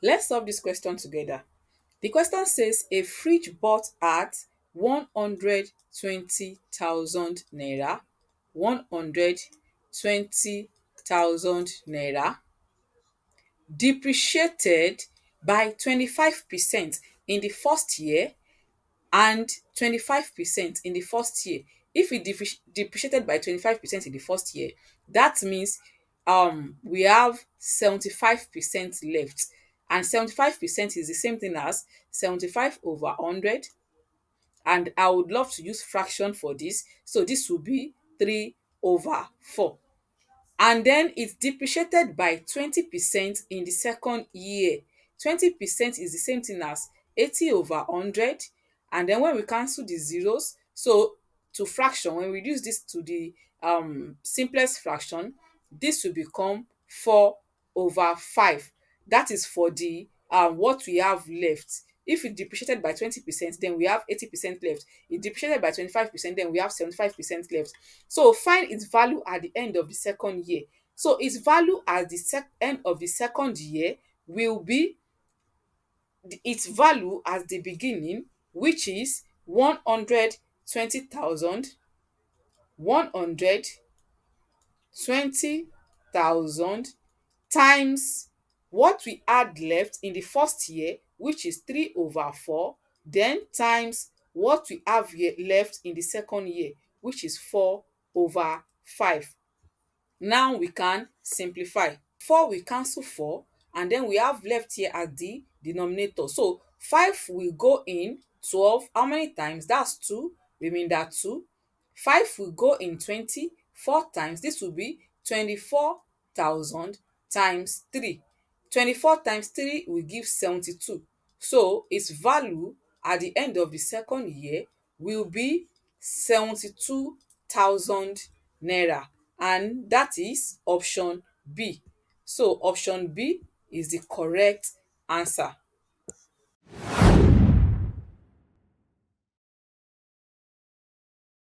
Let's solve this question together. The question says a fridge bought at 120,000 naira, 120,000 naira, depreciated by 25% in the first year and 25% in the first year. If it depreciated by 25% in the first year, that means we have 75% left, and 75% is the same thing as 75 over 100, and I would love to use fraction for this, so this will be 3 over 4. And then it's depreciated by 20% in the second year. 20% is the same thing as 80 over 100, and then when we cancel the zeros, so to fraction, when we reduce this to the simplest fraction, this will become 4 over 5. That is for the what we have left. If it depreciated by 20%, then we have 80% left. It depreciated by 25%, then we have 75% left. So find its value at the end of the second year. So its value at the end of the second year will be its value at the beginning, which is 120,000, 120,000 times what we had left in the first year, which is 3 over 4, then times what we have left in the second year, which is 4 over 5. Now we can simplify. 4 will cancel 4, and then we have left here as the denominator. So 5 will go in 12. How many times? That's 2. Remainder 2. 5 will go in 20 4 times. This will be 24,000 times 3. 24 times 3 will give 72. So its value at the end of the second year will be 72,000 naira, and that is option B. So option B is the correct answer.